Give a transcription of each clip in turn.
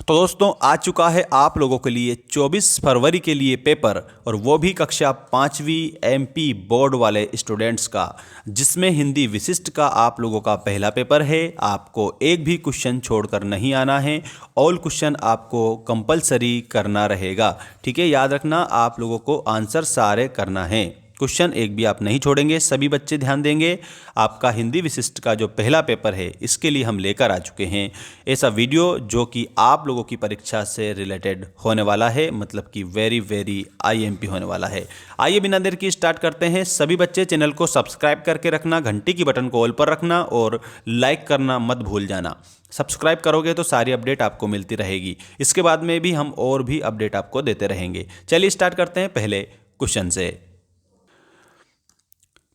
तो दोस्तों आ चुका है आप लोगों के लिए 24 फरवरी के लिए पेपर, और वो भी कक्षा 5वीं एमपी बोर्ड वाले स्टूडेंट्स का, जिसमें हिंदी विशिष्ट का आप लोगों का पहला पेपर है। आपको एक भी क्वेश्चन छोड़कर नहीं आना है, ऑल क्वेश्चन आपको कंपलसरी करना रहेगा। ठीक है, याद रखना आप लोगों को आंसर सारे करना है, क्वेश्चन एक भी आप नहीं छोड़ेंगे। सभी बच्चे ध्यान देंगे। आपका हिंदी विशिष्ट का जो पहला पेपर है इसके लिए हम लेकर आ चुके हैं ऐसा वीडियो जो कि आप लोगों की परीक्षा से रिलेटेड होने वाला है, मतलब कि वेरी आईएमपी होने वाला है। आइए बिना देर की स्टार्ट करते हैं। सभी बच्चे चैनल को सब्सक्राइब करके रखना, घंटी की बटन को ऑल पर रखना और लाइक करना मत भूल जाना। सब्सक्राइब करोगे तो सारी अपडेट आपको मिलती रहेगी। इसके बाद में भी हम और भी अपडेट आपको देते रहेंगे। चलिए स्टार्ट करते हैं पहले क्वेश्चन से।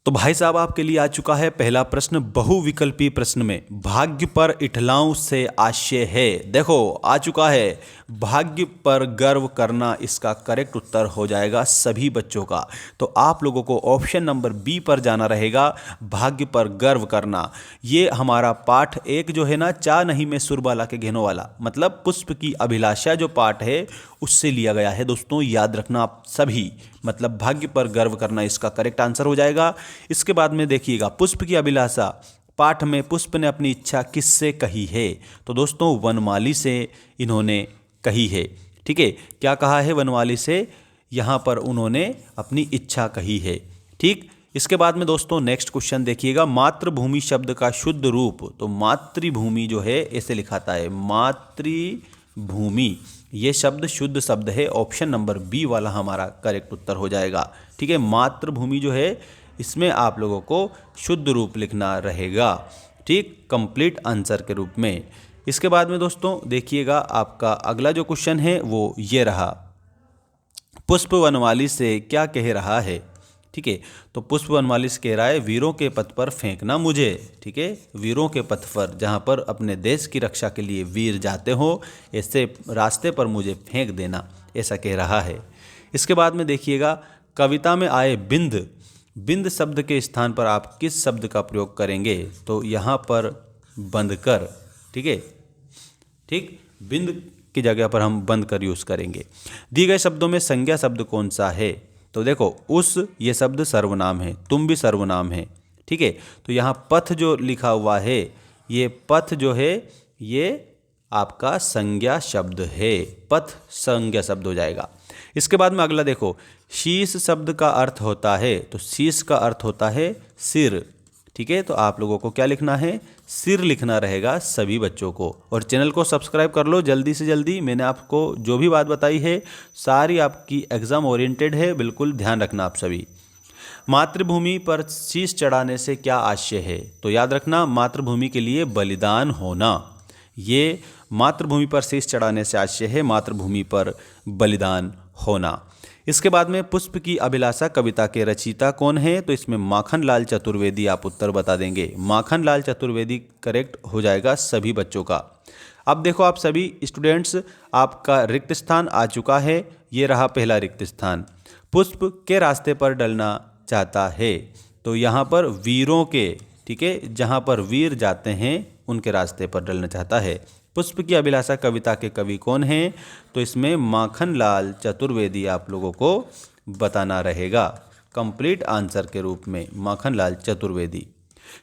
तो भाई साहब आपके लिए आ चुका है पहला प्रश्न। बहुविकल्पी प्रश्न में भाग्य पर इठलाओं से आशय है। देखो आ चुका है, भाग्य पर गर्व करना इसका करेक्ट उत्तर हो जाएगा सभी बच्चों का। तो आप लोगों को ऑप्शन नंबर बी पर जाना रहेगा, भाग्य पर गर्व करना। ये हमारा पाठ एक जो है ना, चा नहीं में सुरबाला के घेनो वाला, मतलब पुष्प की अभिलाषा जो पाठ है उससे लिया गया है। दोस्तों याद रखना आप सभी, मतलब भाग्य पर गर्व करना इसका करेक्ट आंसर हो जाएगा। इसके बाद में देखिएगा, पुष्प की अभिलाषा पाठ में पुष्प ने अपनी इच्छा किससे कही है? तो दोस्तों वनमाली से इन्होंने कही है। ठीक है, क्या कहा है वनमाली से? यहाँ पर उन्होंने अपनी इच्छा कही है। ठीक, इसके बाद में दोस्तों नेक्स्ट क्वेश्चन देखिएगा, मातृभूमि शब्द का शुद्ध रूप। तो मातृभूमि जो है ऐसे लिखाता है, मातृभूमि, ये शब्द शुद्ध शब्द है। ऑप्शन नंबर बी वाला हमारा करेक्ट उत्तर हो जाएगा। ठीक है, मातृभूमि जो है इसमें आप लोगों को शुद्ध रूप लिखना रहेगा, ठीक, कंप्लीट आंसर के रूप में। इसके बाद में दोस्तों देखिएगा, आपका अगला जो क्वेश्चन है वो ये रहा, पुष्प वनमाली से क्या कह रहा है? ठीक है, तो पुष्प वनमाली से कह रहा है, वीरों के पथ पर फेंकना मुझे। ठीक है, वीरों के पथ पर, जहाँ पर अपने देश की रक्षा के लिए वीर जाते हो, ऐसे रास्ते पर मुझे फेंक देना, ऐसा कह रहा है। इसके बाद में देखिएगा, कविता में आए बिंद, बिंद शब्द के स्थान पर आप किस शब्द का प्रयोग करेंगे? तो यहाँ पर बंद कर। ठीक है, ठीक, बिंद की जगह पर हम बंद कर यूज़ करेंगे। दिए गए शब्दों में संज्ञा शब्द कौन सा है? तो देखो उस, ये शब्द सर्वनाम है, तुम भी सर्वनाम है। ठीक है, तो यहाँ पथ जो लिखा हुआ है, ये पथ जो है ये आपका संज्ञा शब्द है, पथ संज्ञा शब्द हो जाएगा। इसके बाद में अगला देखो, शीश शब्द का अर्थ होता है। तो शीश का अर्थ होता है सिर। ठीक है, तो आप लोगों को क्या लिखना है? सिर लिखना रहेगा सभी बच्चों को। और चैनल को सब्सक्राइब कर लो जल्दी से जल्दी। मैंने आपको जो भी बात बताई है सारी आपकी एग्जाम ओरिएंटेड है, बिल्कुल ध्यान रखना आप सभी। मातृभूमि पर शीश चढ़ाने से क्या आशय है? तो याद रखना, मातृभूमि के लिए बलिदान होना, ये मातृभूमि पर शीश चढ़ाने से आशय है, मातृभूमि पर बलिदान होना। इसके बाद में पुष्प की अभिलाषा कविता के रचयिता कौन है? तो इसमें माखनलाल चतुर्वेदी आप उत्तर बता देंगे। माखनलाल चतुर्वेदी करेक्ट हो जाएगा सभी बच्चों का। अब देखो आप सभी स्टूडेंट्स, आपका रिक्त स्थान आ चुका है, ये रहा पहला रिक्त स्थान। पुष्प के रास्ते पर डलना चाहता है। तो यहाँ पर वीरों के, ठीक है, जहाँ पर वीर जाते हैं उनके रास्ते पर डलना चाहता है। पुष्प की अभिलाषा कविता के कवि कौन हैं? तो इसमें माखनलाल चतुर्वेदी आप लोगों को बताना रहेगा कंप्लीट आंसर के रूप में, माखनलाल चतुर्वेदी।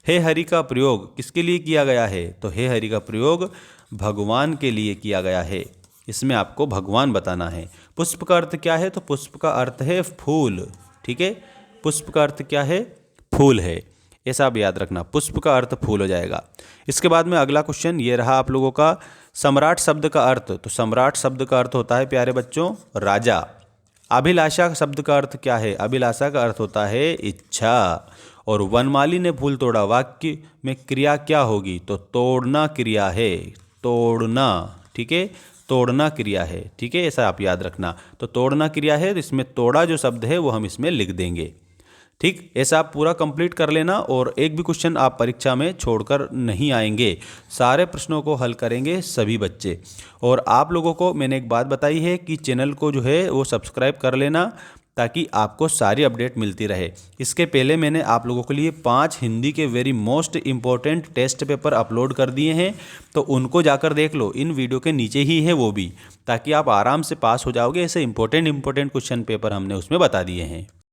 हे हरि का प्रयोग किसके लिए किया गया है? तो हे हरि का प्रयोग भगवान के लिए किया गया है, इसमें आपको भगवान बताना है। पुष्प का अर्थ क्या है? तो पुष्प का अर्थ है फूल। ठीक है, पुष्प का अर्थ क्या है? फूल है, ऐसा आप याद रखना, पुष्प का अर्थ फूल हो जाएगा। इसके बाद में अगला क्वेश्चन ये रहा आप लोगों का, सम्राट शब्द का अर्थ। तो सम्राट शब्द का अर्थ होता है प्यारे बच्चों राजा। अभिलाषा शब्द का अर्थ क्या है? अभिलाषा का अर्थ होता है इच्छा। और वनमाली ने फूल तोड़ा, वाक्य में क्रिया क्या होगी? तो तोड़ना क्रिया है, तोड़ना। ठीक है, तोड़ना क्रिया है। ठीक है, ऐसा आप याद रखना। तो तोड़ना क्रिया है, तो इसमें तोड़ा जो शब्द है वो हम इसमें लिख देंगे। ठीक, ऐसा आप पूरा कंप्लीट कर लेना, और एक भी क्वेश्चन आप परीक्षा में छोड़कर नहीं आएंगे, सारे प्रश्नों को हल करेंगे सभी बच्चे। और आप लोगों को मैंने एक बात बताई है कि चैनल को जो है वो सब्सक्राइब कर लेना, ताकि आपको सारी अपडेट मिलती रहे। इसके पहले मैंने आप लोगों के लिए 5 हिंदी के very most important test paper upload कर दिए हैं, तो उनको जाकर देख लो, इन वीडियो के नीचे ही है वो भी, ताकि आप आराम से पास हो जाओगे। ऐसे इंपॉर्टेंट क्वेश्चन पेपर हमने उसमें बता दिए हैं।